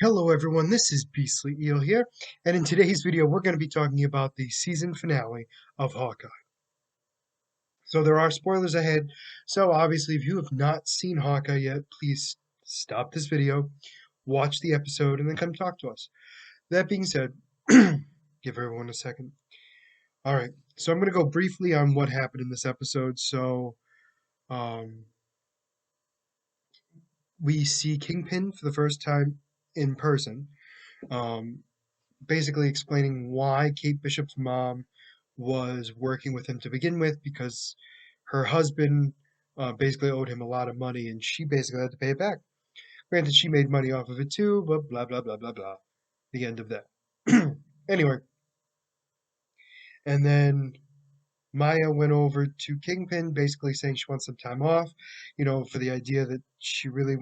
Hello everyone, this is Beastly Eel here, and in today's video we're going to be talking about the season finale of Hawkeye. So there are spoilers ahead, so obviously if you have not seen Hawkeye yet, please stop this video, watch the episode, and then come talk to us. That being said, give everyone a second. Alright, so I'm going to go briefly on what happened in this episode. Um, we see Kingpin for the first time in person. Um, Basically explaining why Kate Bishop's mom was working with him to begin with because her husband basically owed him a lot of money and she basically had to pay it back. Granted, she made money off of it too, but blah, blah, blah, blah, blah. The end of that. Anyway, and then Maya went over to Kingpin basically saying she wants some time off, for the idea that she really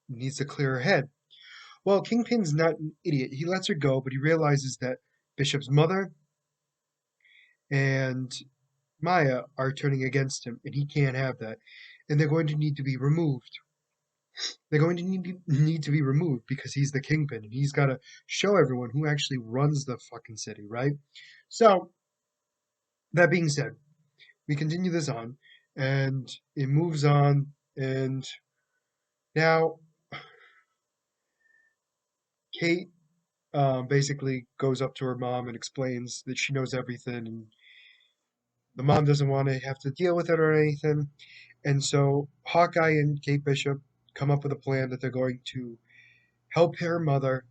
needs to clear her head. Well, Kingpin's not an idiot. He lets her go, but he realizes that Bishop's mother and Maya are turning against him, and he can't have that. And they're going to need to be removed. They're going to need to be removed because he's the kingpin, and he's got to show everyone who actually runs the fucking city, right? So, that being said, we continue this on, and it moves on, and now Kate basically goes up to her mom and explains that she knows everything, and the mom doesn't want to have to deal with it or anything. And so Hawkeye and Kate Bishop come up with a plan that they're going to help her mother,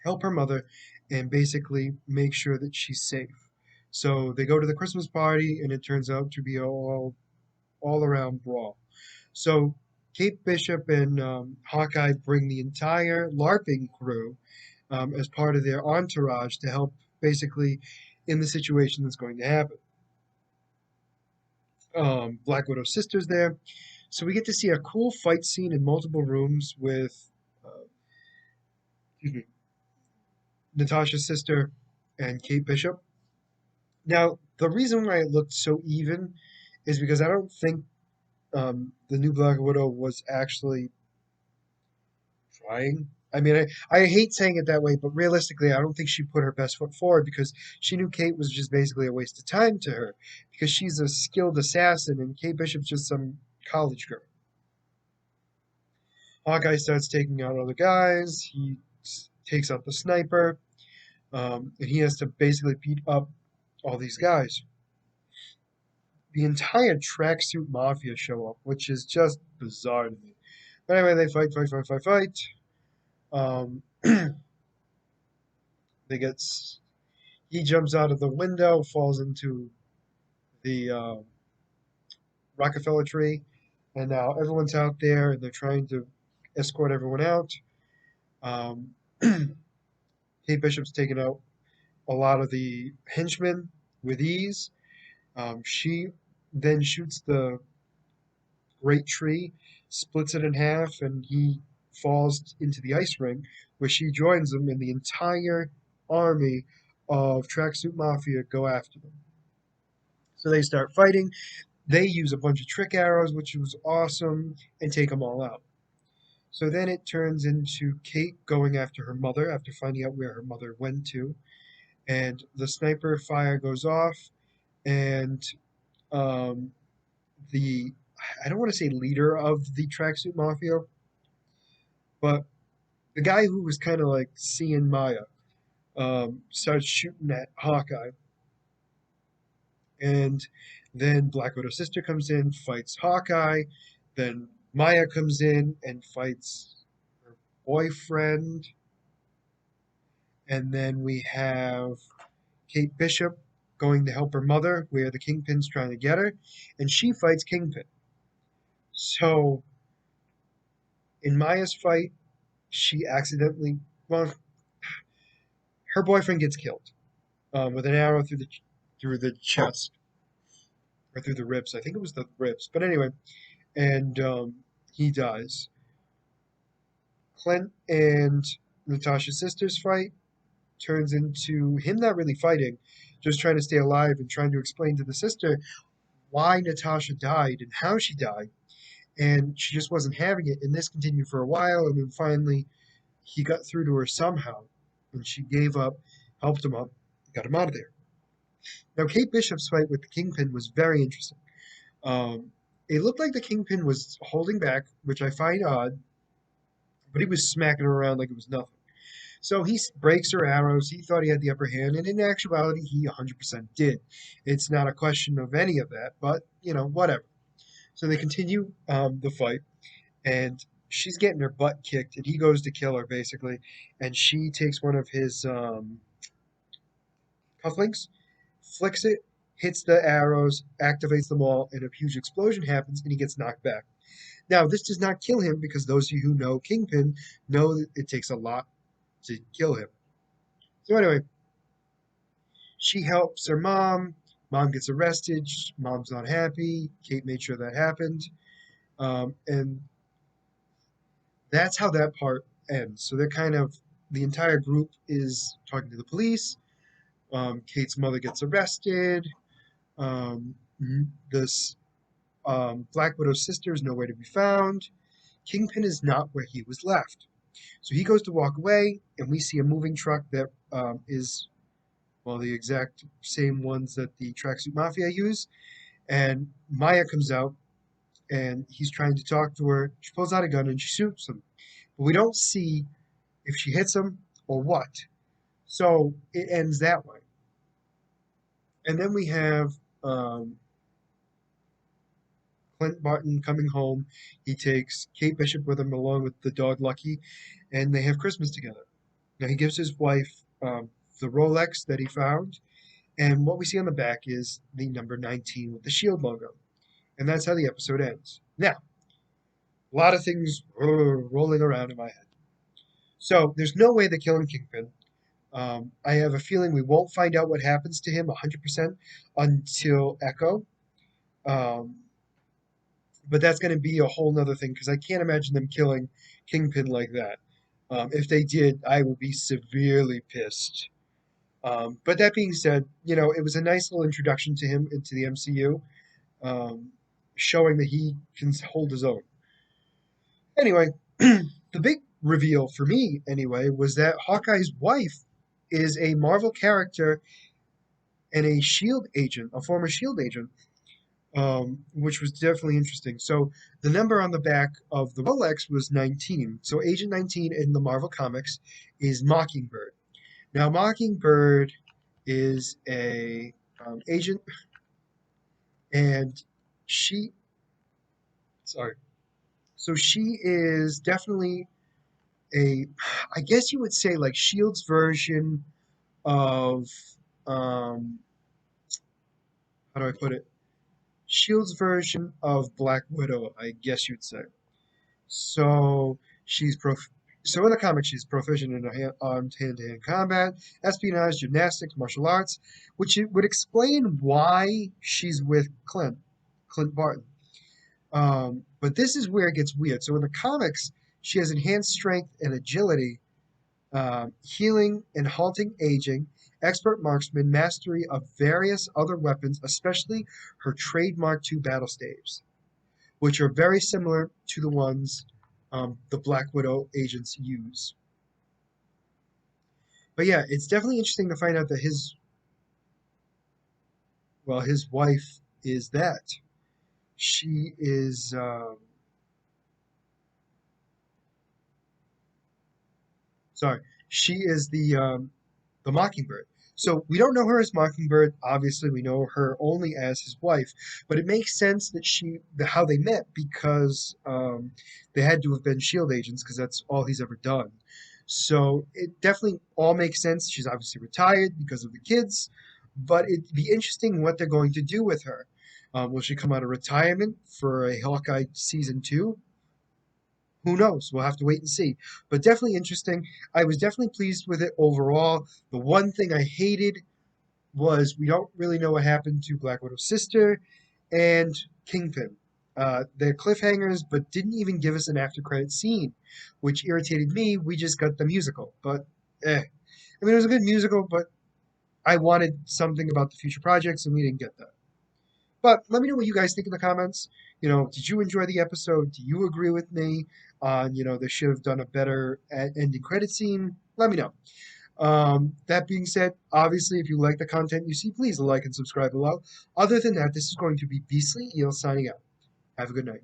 help her mother, and basically make sure that she's safe. So they go to the Christmas party, and it turns out to be all around brawl. So Kate Bishop and Hawkeye bring the entire LARPing crew as part of their entourage to help basically in the situation that's going to happen. Black Widow's sister's there. So we get to see a cool fight scene in multiple rooms with uh, excuse me, Natasha's sister and Kate Bishop. Now, the reason why it looked so even is because I don't think the new Black Widow was actually trying. I mean, I hate saying it that way, but realistically, I don't think she put her best foot forward because she knew Kate was just basically a waste of time to her because she's a skilled assassin and Kate Bishop's just some college girl. Hawkeye starts taking out other guys. He takes out the sniper, and he has to basically beat up all these guys. The entire tracksuit mafia show up, which is just bizarre to me. But anyway, they fight, fight, fight, fight, fight. Um, they get he jumps out of the window, falls into the Rockefeller tree, and now everyone's out there and they're trying to escort everyone out. Um, Kate Bishop's taken out a lot of the henchmen with ease. She then shoots the great tree, splits it in half, and he falls into the ice ring, where she joins him, and the entire army of Tracksuit Mafia go after them. So they start fighting. They use a bunch of trick arrows, which was awesome, and take them all out. So then it turns into Kate going after her mother after finding out where her mother went to, and the sniper fire goes off, and um, the I don't want to say leader of the Tracksuit Mafia, but the guy who was kind of like seeing Maya starts shooting at Hawkeye, and then Black Widow's sister comes in, fights Hawkeye, then Maya comes in and fights her boyfriend, and then we have Kate Bishop going to help her mother, where the Kingpin's trying to get her, and she fights Kingpin. So in Maya's fight, she accidentally, well, her boyfriend gets killed with an arrow through the chest or through the ribs. I think it was the ribs, but anyway, and he dies. Clint and Natasha's sister's fight turns into him not really fighting, just trying to stay alive and trying to explain to the sister why Natasha died and how she died, and she just wasn't having it. And this continued for a while, and then finally, he got through to her somehow, and she gave up, helped him up, got him out of there. Now, Kate Bishop's fight with the Kingpin was very interesting. Um, it looked like the Kingpin was holding back, which I find odd, but he was smacking her around like it was nothing. So he breaks her arrows. He thought he had the upper hand, and in actuality, he 100% did. It's not a question of any of that, but, whatever. So they continue the fight, and she's getting her butt kicked, and he goes to kill her, basically. And she takes one of his cufflinks, flicks it, hits the arrows, activates them all, and a huge explosion happens, and he gets knocked back. Now, this does not kill him because those of you who know Kingpin know that it takes a lot to kill him. So anyway, she helps her mom. Mom gets arrested. Mom's not happy. Kate made sure that happened. And that's how that part ends. So they're the entire group is talking to the police. Kate's mother gets arrested. Um, this Black Widow's sister is nowhere to be found. Kingpin is not where he was left. So he goes to walk away, and we see a moving truck that is, well, the exact same ones that the Tracksuit Mafia use. And Maya comes out, and he's trying to talk to her. She pulls out a gun and she shoots him. But we don't see if she hits him or what. So it ends that way. And then we have Clint Barton coming home. He takes Kate Bishop with him along with the dog Lucky, and they have Christmas together. Now he gives his wife the Rolex that he found, and what we see on the back is the number 19 with the shield logo. And that's how the episode ends. Now, a lot of things rolling around in my head. So there's no way they're killing Kingpin. I have a feeling we won't find out what happens to him 100% until Echo. Um, but that's going to be a whole nother thing because I can't imagine them killing Kingpin like that. If they did, I would be severely pissed. But that being said, it was a nice little introduction to him into the MCU, um, showing that he can hold his own. Anyway, the big reveal for me, anyway, was that Hawkeye's wife is a Marvel character and a Shield agent, a former Shield agent, which was definitely interesting. So the number on the back of the Rolex was 19. So Agent 19 in the Marvel Comics is Mockingbird. Now Mockingbird is a agent, and she, sorry, so she is definitely a, I guess you would say like Shield's version of, um, how do I put it? Shield's version of Black Widow, I guess you'd say. So she's so in the comics she's proficient in armed hand-to-hand combat, espionage, gymnastics, martial arts, which it would explain why she's with Clint Barton. But this is where it gets weird. So in the comics, she has enhanced strength and agility, healing and halting aging, expert marksman, mastery of various other weapons, especially her trademark two battle staves, which are very similar to the ones the Black Widow agents use. But yeah, it's definitely interesting to find out that his wife is that. She is, sorry, she is the Mockingbird. So we don't know her as Mockingbird. Obviously, we know her only as his wife. But it makes sense that how they met because they had to have been Shield agents because that's all he's ever done. So it definitely all makes sense. She's obviously retired because of the kids, but it'd be interesting what they're going to do with her. Will she come out of retirement for a Hawkeye season 2? Who knows? We'll have to wait and see. But definitely interesting. I was definitely pleased with it overall. The one thing I hated was we don't really know what happened to Black Widow's sister and Kingpin. They're cliffhangers, but didn't even give us an after credit scene, which irritated me. We just got the musical, but I mean, it was a good musical, but I wanted something about the future projects, and we didn't get that. But let me know what you guys think in the comments. Did you enjoy the episode? Do you agree with me on, they should have done a better ending credit scene? Let me know. That being said, obviously, if you like the content you see, please like and subscribe below. Other than that, this is going to be Beastly Eel signing out. Have a good night.